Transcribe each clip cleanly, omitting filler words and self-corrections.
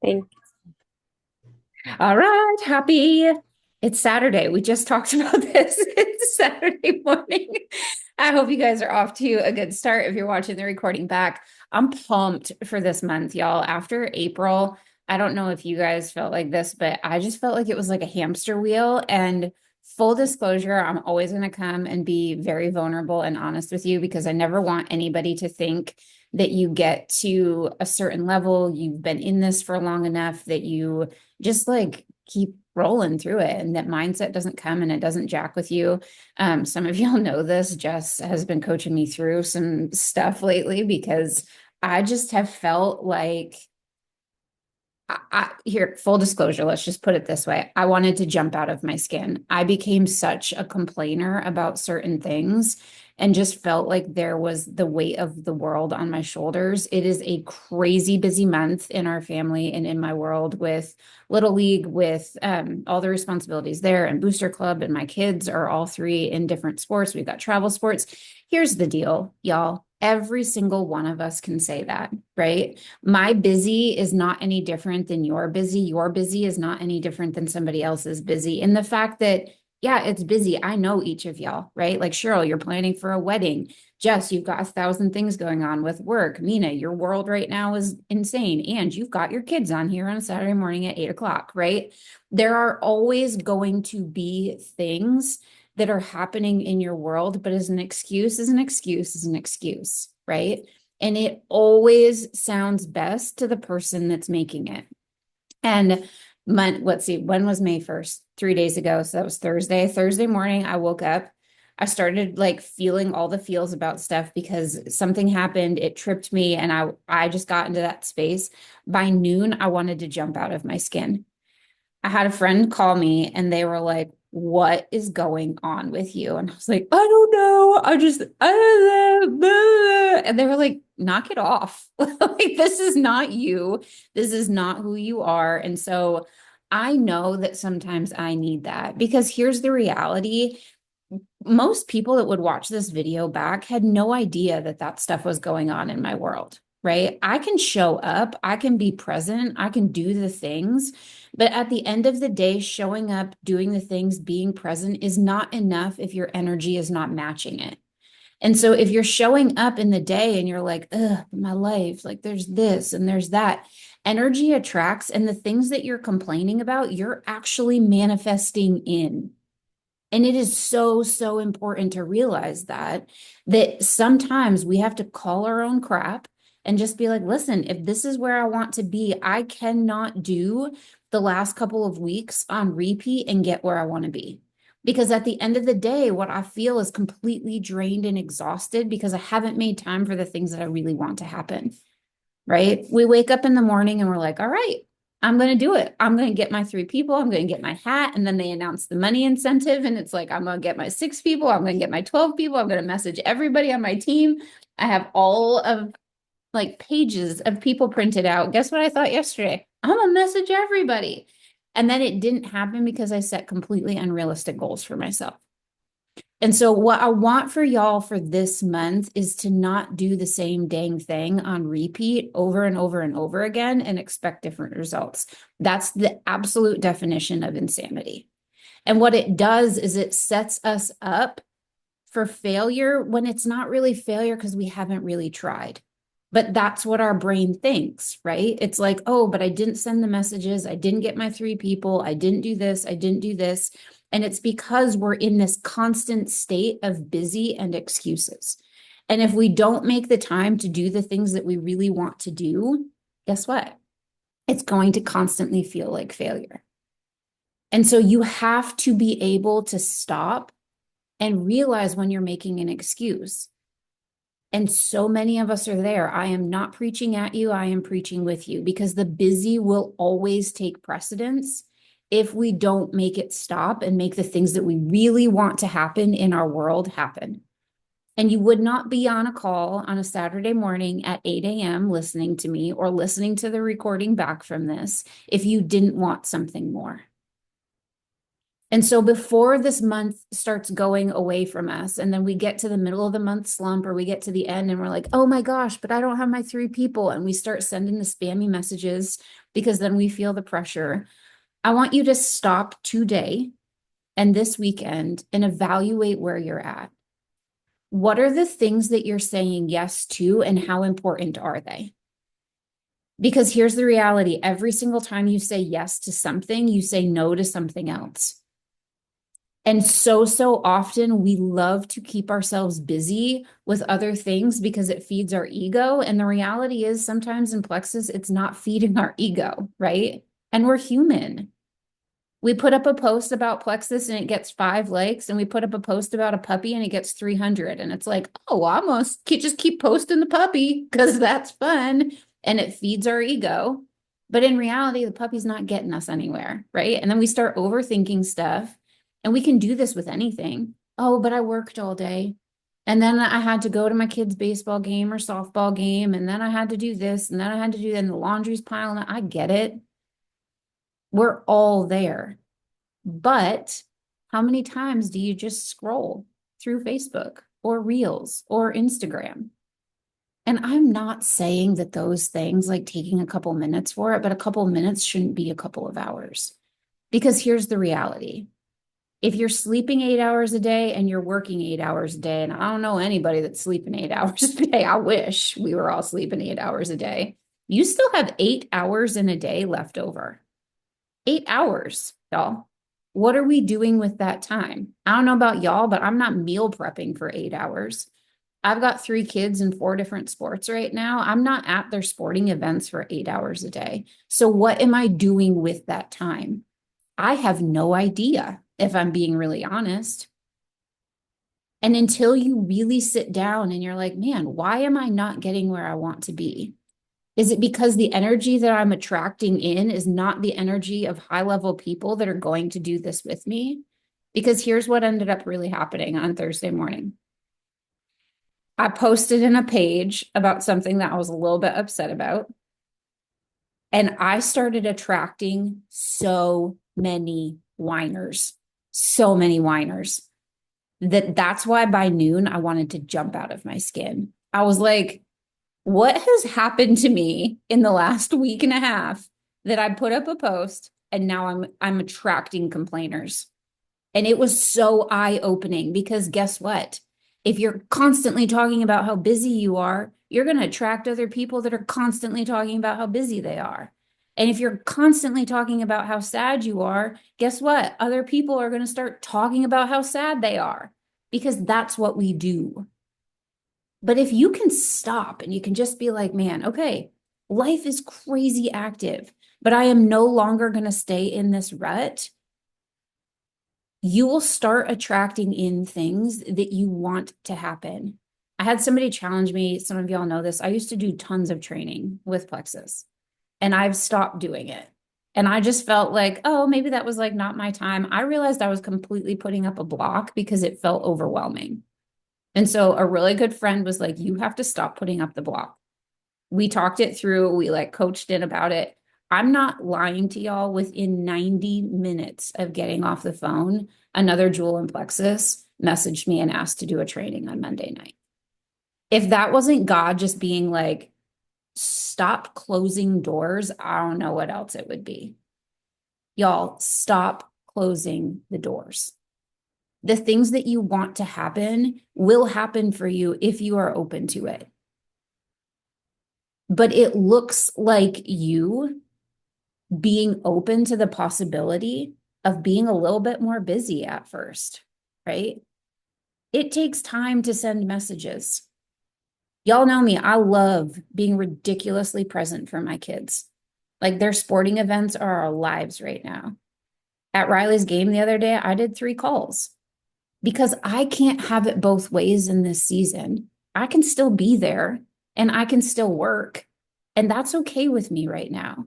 Thank All right, happy. It's Saturday. We just talked about this. It's Saturday morning. I hope you guys are off to a good start if you're watching the recording back. I'm pumped for this month, y'all. After April, I don't know if you guys felt like this, but I just felt like it was like a hamster wheel. And full disclosure, I'm always going to come and be very vulnerable and honest with you because I never want anybody to think that you get to a certain level, you've been in this for long enough that you just like keep rolling through it and that mindset doesn't come and it doesn't jack with you. Some of y'all know this. Jess has been coaching me through some stuff lately because I just have felt like here, full disclosure, let's just put it this way. I wanted to jump out of my skin. I became such a complainer about certain things and just felt like there was the weight of the world on my shoulders. It is a crazy busy month in our family and in my world with Little League, with all the responsibilities there, and Booster Club. And my kids are all three in different sports. We've got travel sports. Here's the deal, y'all. Every single one of us can say that, right? My busy is not any different than your busy. Your busy is not any different than somebody else's busy. And the fact that, yeah, it's busy. I know each of y'all, right? Like Cheryl, you're planning for a wedding. Jess, you've got 1,000 things going on with work. Mina, your world right now is insane. And you've got your kids on here on a Saturday morning at 8 o'clock, right? There are always going to be things that are happening in your world, but as an excuse, is an excuse, is an excuse, right? And it always sounds best to the person that's making it. And let's see, when was May 1st? 3 days ago. So that was Thursday. Thursday morning, I woke up. I started like feeling all the feels about stuff because something happened. It tripped me and I just got into that space. By noon, I wanted to jump out of my skin. I had a friend call me and they were like, "What is going on with you?" And I was like, "I don't know. I don't know." And they were like, "Knock it off. Like, this is not you. This is not who you are." And so I know that sometimes I need that because here's the reality. Most people that would watch this video back had no idea that that stuff was going on in my world, right? I can show up, I can be present, I can do the things, but at the end of the day, showing up, doing the things, being present is not enough if your energy is not matching it. And so if you're showing up in the day and you're like, ugh, my life, like there's this and there's that, energy attracts, and the things that you're complaining about, you're actually manifesting in. And it is so, so important to realize that sometimes we have to call our own crap and just be like, listen, if this is where I want to be, I cannot do the last couple of weeks on repeat and get where I want to be. Because at the end of the day, what I feel is completely drained and exhausted because I haven't made time for the things that I really want to happen, right? We wake up in the morning and we're like, all right, I'm going to do it. I'm going to get my 3 people. I'm going to get my hat. And then they announce the money incentive. And it's like, I'm going to get my 6 people. I'm going to get my 12 people. I'm going to message everybody on my team. I have all of like pages of people printed out. Guess what I thought yesterday? I'm going to message everybody. And then it didn't happen because I set completely unrealistic goals for myself. And so, what I want for y'all for this month is to not do the same dang thing on repeat over and over and over again and expect different results. That's the absolute definition of insanity. And what it does is it sets us up for failure when it's not really failure because we haven't really tried. But that's what our brain thinks, right? It's like, oh, but I didn't send the messages. I didn't get my 3 people. I didn't do this. I didn't do this. And it's because we're in this constant state of busy and excuses. And if we don't make the time to do the things that we really want to do, guess what? It's going to constantly feel like failure. And so you have to be able to stop and realize when you're making an excuse. And so many of us are there. I am not preaching at you, I am preaching with you because the busy will always take precedence if we don't make it stop and make the things that we really want to happen in our world happen. And you would not be on a call on a Saturday morning at 8 a.m. listening to me or listening to the recording back from this if you didn't want something more. And so before this month starts going away from us, and then we get to the middle of the month slump, or we get to the end and we're like, oh my gosh, but I don't have my 3 people. And we start sending the spammy messages because then we feel the pressure. I want you to stop today and this weekend and evaluate where you're at. What are the things that you're saying yes to, and how important are they? Because here's the reality. Every single time you say yes to something, you say no to something else. And so often we love to keep ourselves busy with other things because it feeds our ego. And the reality is sometimes in Plexus, it's not feeding our ego, right? And we're human. We put up a post about Plexus and it gets 5 likes, and we put up a post about a puppy and it gets 300. And it's like, oh, I must just keep posting the puppy because that's fun and it feeds our ego. But in reality, the puppy's not getting us anywhere, right? And then we start overthinking stuff. And we can do this with anything. Oh, but I worked all day. And then I had to go to my kid's baseball game or softball game. And then I had to do this. And then I had to do that. And the laundry's piling up. I get it. We're all there. But how many times do you just scroll through Facebook or Reels or Instagram? And I'm not saying that those things, like taking a couple minutes for it, but a couple minutes shouldn't be a couple of hours. Because here's the reality. If you're sleeping 8 hours a day and you're working 8 hours a day, and I don't know anybody that's sleeping 8 hours a day, I wish we were all sleeping 8 hours a day. You still have 8 hours in a day left over. 8 hours, y'all. What are we doing with that time? I don't know about y'all, but I'm not meal prepping for 8 hours. I've got 3 kids in 4 different sports right now. I'm not at their sporting events for 8 hours a day. So what am I doing with that time? I have no idea, if I'm being really honest. And until you really sit down and you're like, man, why am I not getting where I want to be? Is it because the energy that I'm attracting in is not the energy of high-level people that are going to do this with me? Because here's what ended up really happening on Thursday morning. I posted in a page about something that I was a little bit upset about. And I started attracting so many whiners, that's why by noon I wanted to jump out of my skin. I was like, what has happened to me in the last week and a half that I put up a post and now I'm attracting complainers? And it was so eye-opening because guess what? If you're constantly talking about how busy you are, you're going to attract other people that are constantly talking about how busy they are. And if you're constantly talking about how sad you are, guess what? Other people are going to start talking about how sad they are because that's what we do. But if you can stop and you can just be like, man, okay, life is crazy active, but I am no longer going to stay in this rut. You will start attracting in things that you want to happen. I had somebody challenge me. Some of y'all know this. I used to do tons of training with Plexus. And I've stopped doing it. And I just felt like, oh, maybe that was like not my time. I realized I was completely putting up a block because it felt overwhelming. And so a really good friend was like, you have to stop putting up the block. We talked it through. We like coached in about it. I'm not lying to y'all. Within 90 minutes of getting off the phone, another Jewel in Plexus messaged me and asked to do a training on Monday night. If that wasn't God just being like, stop closing doors, I don't know what else it would be. Y'all, stop closing the doors. The things that you want to happen will happen for you if you are open to it. But it looks like you being open to the possibility of being a little bit more busy at first, right? It takes time to send messages. Y'all know me. I love being ridiculously present for my kids. Like their sporting events are our lives right now. At Riley's game the other day, I did 3 calls because I can't have it both ways in this season. I can still be there and I can still work. And that's okay with me right now.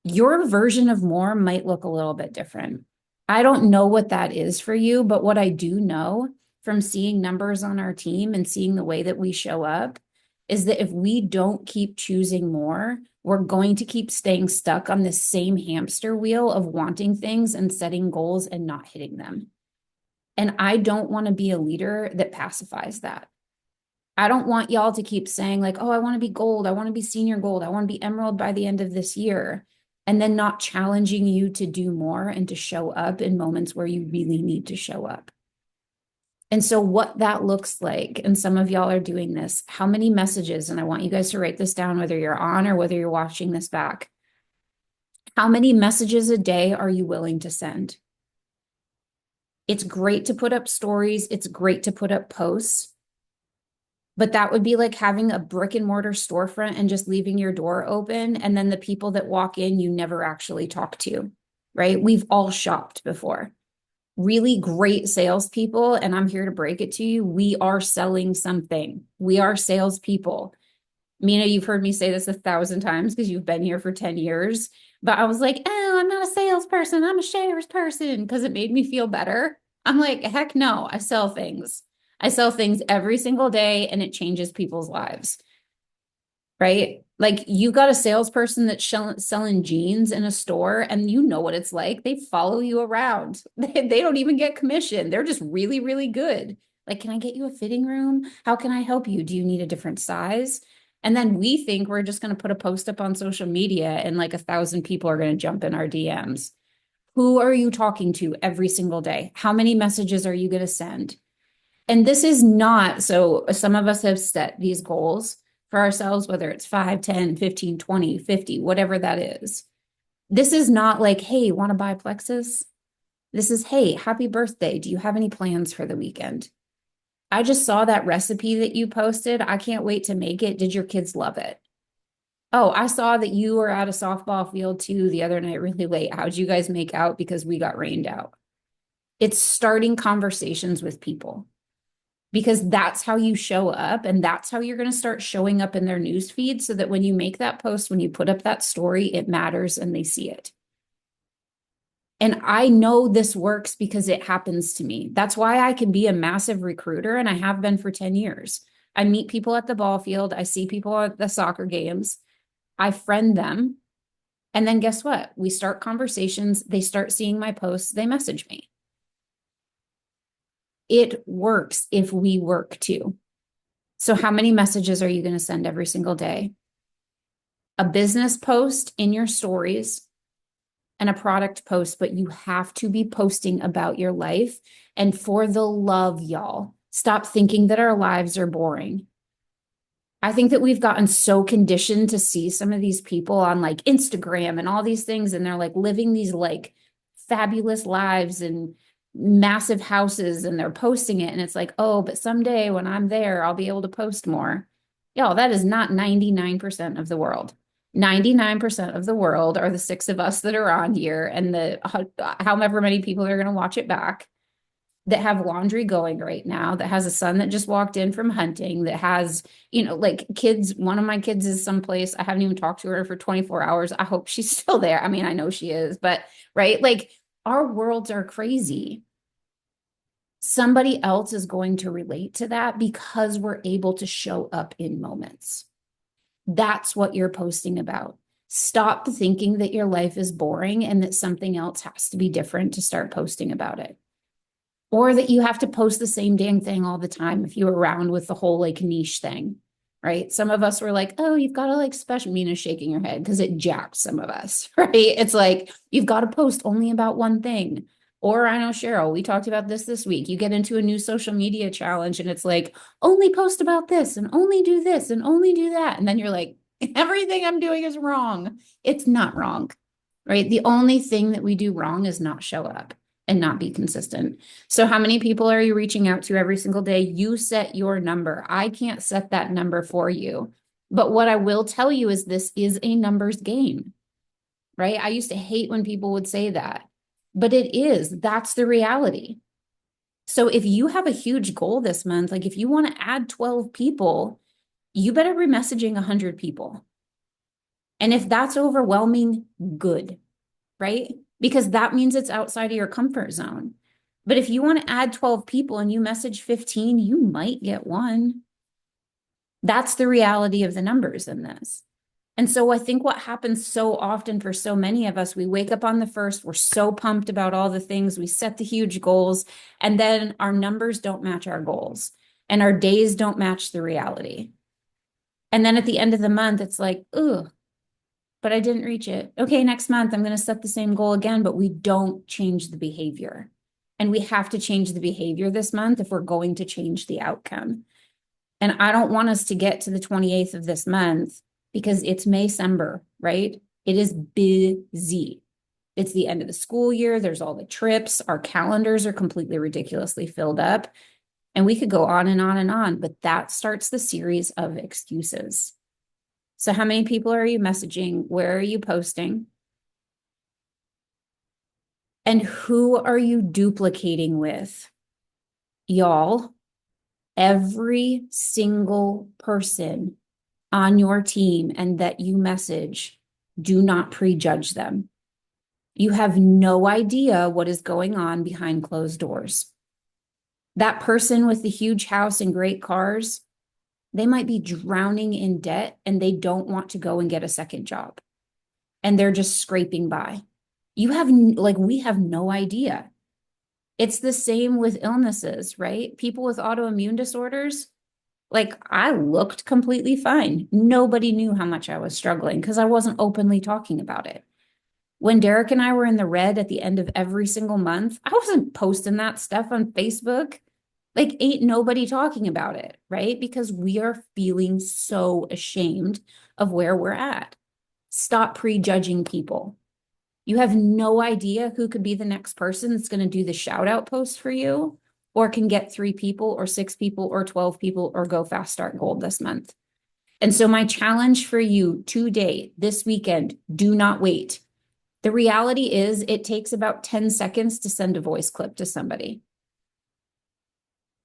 Your version of more might look a little bit different. I don't know what that is for you, but what I do know from seeing numbers on our team and seeing the way that we show up is that if we don't keep choosing more, we're going to keep staying stuck on this same hamster wheel of wanting things and setting goals and not hitting them. And I don't want to be a leader that pacifies that. I don't want y'all to keep saying like, oh, I want to be gold. I want to be senior gold. I want to be emerald by the end of this year. And then not challenging you to do more and to show up in moments where you really need to show up. And so what that looks like, and some of y'all are doing this, how many messages, and I want you guys to write this down, whether you're on or whether you're watching this back. How many messages a day are you willing to send? It's great to put up stories. It's great to put up posts. But that would be like having a brick and mortar storefront and just leaving your door open. And then the people that walk in, you never actually talk to, right? We've all shopped before. Really great salespeople, and I'm here to break it to you. We are selling something. We are salespeople. Mina, you've heard me say this 1,000 times because you've been here for 10 years. But I was like, oh, I'm not a salesperson. I'm a shares person because it made me feel better. I'm like, heck no, I sell things. I sell things every single day and it changes people's lives, right? Like you got a salesperson that's selling jeans in a store and you know what it's like. They follow you around. They don't even get commission. They're just really, really good. Like, can I get you a fitting room? How can I help you? Do you need a different size? And then we think we're just going to put a post up on social media and like 1,000 people are going to jump in our DMs. Who are you talking to every single day? How many messages are you going to send? And this is not, so some of us have set these goals for ourselves, whether it's 5, 10, 15, 20, 50, whatever that is. This is not like, hey, want to buy Plexus? This is, hey, happy birthday. Do you have any plans for the weekend? I just saw that recipe that you posted. I can't wait to make it. Did your kids love it? Oh, I saw that you were at a softball field too the other night really late. How'd you guys make out? Because we got rained out. It's starting conversations with people because that's how you show up and that's how you're going to start showing up in their news feed so that when you make that post, when you put up that story, it matters and they see it. And I know this works because it happens to me. That's why I can be a massive recruiter and I have been for 10 years. I meet people at the ball field. I see people at the soccer games. I friend them. And then guess what? We start conversations. They start seeing my posts. They message me. It works if we work too. So how many messages are you going to send every single day? A business post in your stories and a product post, but you have to be posting about your life. And for the love, y'all, stop thinking that our lives are boring. I think that we've gotten so conditioned to see some of these people on like Instagram and all these things, and they're like living these like fabulous lives and massive houses, and they're posting it. And it's like, oh, but someday when I'm there, I'll be able to post more. Y'all, that is not 99% of the world. 99% of the world are the 6 of us that are on here and the however many people are going to watch it back that have laundry going right now, that has a son that just walked in from hunting, that has, like kids. One of my kids is someplace. I haven't even talked to her for 24 hours. I hope she's still there. I mean, I know she is, but right. Like our worlds are crazy. Somebody else is going to relate to that because we're able to show up in moments. That's what you're posting about. Stop thinking that your life is boring and that something else has to be different to start posting about it. Or that you have to post the same dang thing all the time if you're around with the whole like niche thing, right? Some of us were like, oh, you've got to like special. Mina's shaking her head because it jacked some of us, right? It's like, you've got to post only about one thing. Or I know Cheryl, we talked about this week. You get into a new social media challenge and it's like, only post about this and only do this and only do that. And then you're like, everything I'm doing is wrong. It's not wrong, right? The only thing that we do wrong is not show up and not be consistent. So how many people are you reaching out to every single day? You set your number. I can't set that number for you. But what I will tell you is this is a numbers game, right? I used to hate when people would say that, but it is. That's the reality. So if you have a huge goal this month, like if you want to add 12 people, you better be messaging 100 people. And if that's overwhelming, good, right? Because that means it's outside of your comfort zone. But if you want to add 12 people and you message 15, you might get one. That's the reality of the numbers in this. And so I think what happens so often for so many of us, we wake up on the first, we're so pumped about all the things, we set the huge goals, and then our numbers don't match our goals and our days don't match the reality. And then at the end of the month, it's like, ooh, but I didn't reach it. Okay, next month I'm going to set the same goal again, but we don't change the behavior. And we have to change the behavior this month if we're going to change the outcome. And I don't want us to get to the 28th of this month because it's Maycember, right? It is busy. It's the end of the school year. There's all the trips. Our calendars are completely ridiculously filled up. And we could go on and on and on, but that starts the series of excuses. So how many people are you messaging? Where are you posting? And who are you duplicating with? Y'all, every single person on your team and that you message, do not prejudge them. You have no idea what is going on behind closed doors. That person with the huge house and great cars, they might be drowning in debt and they don't want to go and get a second job. And they're just scraping by. We have no idea. It's the same with illnesses, right? People with autoimmune disorders, like I looked completely fine. Nobody knew how much I was struggling because I wasn't openly talking about it. When Derek and I were in the red at the end of every single month, I wasn't posting that stuff on Facebook. Like, ain't nobody talking about it, right? Because we are feeling so ashamed of where we're at. Stop prejudging people. You have no idea who could be the next person that's going to do the shout out post for you or can get 3 people or 6 people or 12 people or go fast start gold this month. And so my challenge for you today, this weekend, do not wait. The reality is it takes about 10 seconds to send a voice clip to somebody.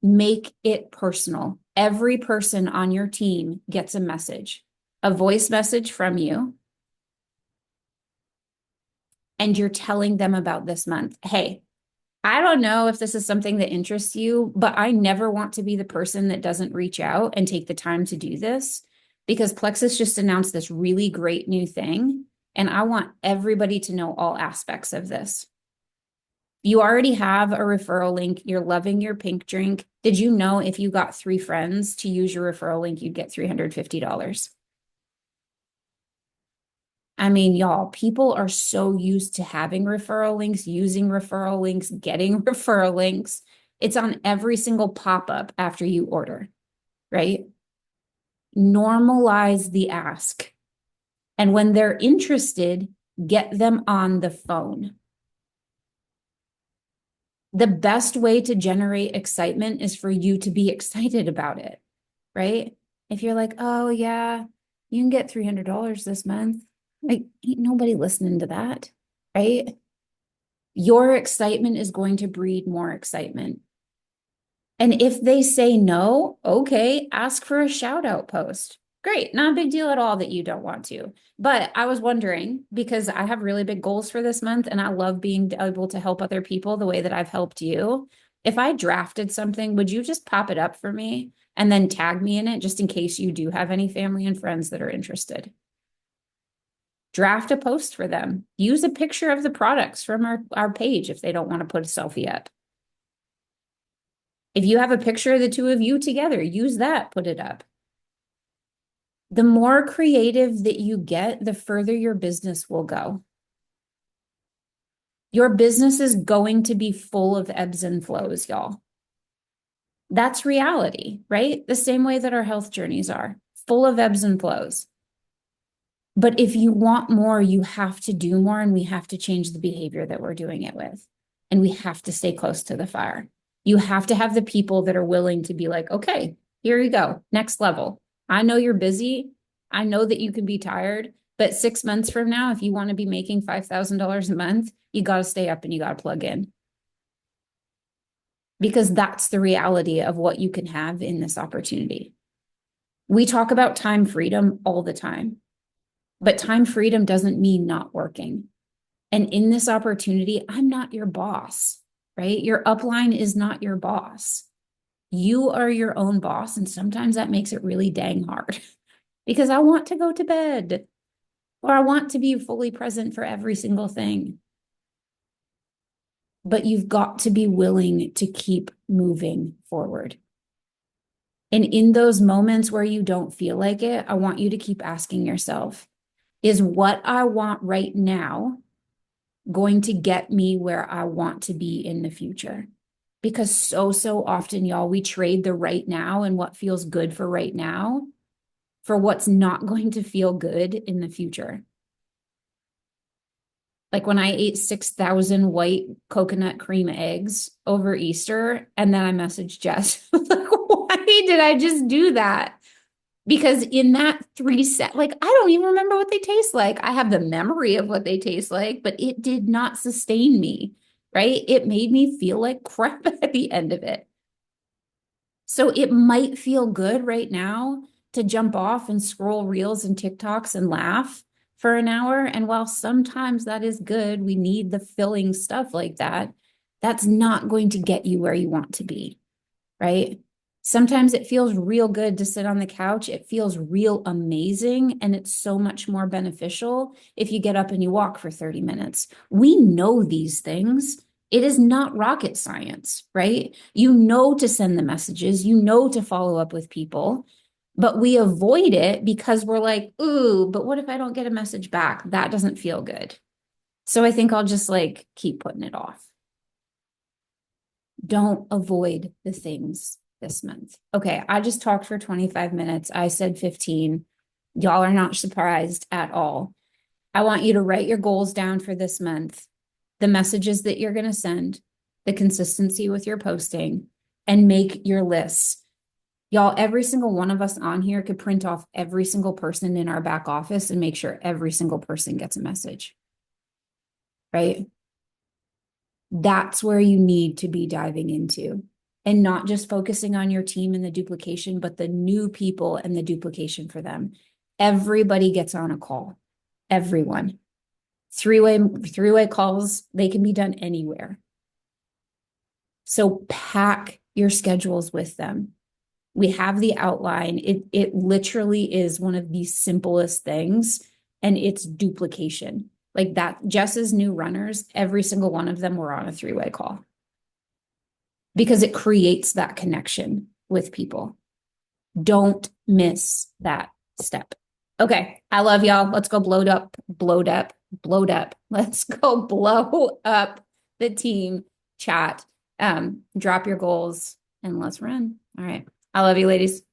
Make it personal. Every person on your team gets a message, a voice message from you. And you're telling them about this month. Hey, I don't know if this is something that interests you, but I never want to be the person that doesn't reach out and take the time to do this because Plexus just announced this really great new thing. And I want everybody to know all aspects of this. You already have a referral link. You're loving your pink drink. Did you know if you got 3 friends to use your referral link, you'd get $350? I mean, y'all, people are so used to having referral links, using referral links, getting referral links. It's on every single pop-up after you order, right? Normalize the ask. And when they're interested, get them on the phone. The best way to generate excitement is for you to be excited about it, right? If you're like, oh yeah, you can get $300 this month. Like, ain't nobody listening to that, right? Your excitement is going to breed more excitement. And if they say no, okay, ask for a shout out post. Great, not a big deal at all that you don't want to. But I was wondering, because I have really big goals for this month and I love being able to help other people the way that I've helped you. If I drafted something, would you just pop it up for me and then tag me in it just in case you do have any family and friends that are interested? Draft a post for them. Use a picture of the products from our page if they don't want to put a selfie up. If you have a picture of the 2 of you together, use that, put it up. The more creative that you get, the further your business will go. Your business is going to be full of ebbs and flows, y'all. That's reality, right? The same way that our health journeys are, full of ebbs and flows. But if you want more, you have to do more and we have to change the behavior that we're doing it with. And we have to stay close to the fire. You have to have the people that are willing to be like, okay, here you go, next level. I know you're busy. I know that you can be tired, but 6 months from now, if you want to be making $5,000 a month, you got to stay up and you got to plug in. Because that's the reality of what you can have in this opportunity. We talk about time freedom all the time. But time freedom doesn't mean not working. And in this opportunity, I'm not your boss, right? Your upline is not your boss. You are your own boss. And sometimes that makes it really dang hard because I want to go to bed. or I want to be fully present for every single thing. But you've got to be willing to keep moving forward. And in those moments where you don't feel like it, I want you to keep asking yourself, is what I want right now going to get me where I want to be in the future? Because so often, y'all, we trade the right now and what feels good for right now for what's not going to feel good in the future. Like when I ate 6,000 white coconut cream eggs over Easter, and then I messaged Jess, like, why did I just do that? Because in that 3 set, like, I don't even remember what they taste like. I have the memory of what they taste like, but it did not sustain me, right? It made me feel like crap at the end of it. So it might feel good right now to jump off and scroll reels and TikToks and laugh for an hour. And while sometimes that is good, we need the filling stuff like that. That's not going to get you where you want to be, right? Sometimes it feels real good to sit on the couch. It feels real amazing. And it's so much more beneficial if you get up and you walk for 30 minutes. We know these things. It is not rocket science, right? You know to send the messages, you know to follow up with people, but we avoid it because we're like, ooh, but what if I don't get a message back? That doesn't feel good. So I think I'll just like keep putting it off. Don't avoid the things this month. Okay, I just talked for 25 minutes. I said 15. Y'all are not surprised at all. I want you to write your goals down for this month, the messages that you're going to send, the consistency with your posting, and make your lists. Y'all, every single one of us on here could print off every single person in our back office and make sure every single person gets a message, right? That's where you need to be diving into, and not just focusing on your team and the duplication, but the new people and the duplication for them. Everybody gets on a call. Everyone. Three-way calls, they can be done anywhere. So pack your schedules with them. We have the outline. It literally is one of the simplest things, and it's duplication. Like that, Jess's new runners, every single one of them were on a three-way call because it creates that connection with people. Don't miss that step. Okay, I love y'all. Let's go blowed up. Let's go blow up the team chat. Drop your goals and let's run. All right. I love you, ladies.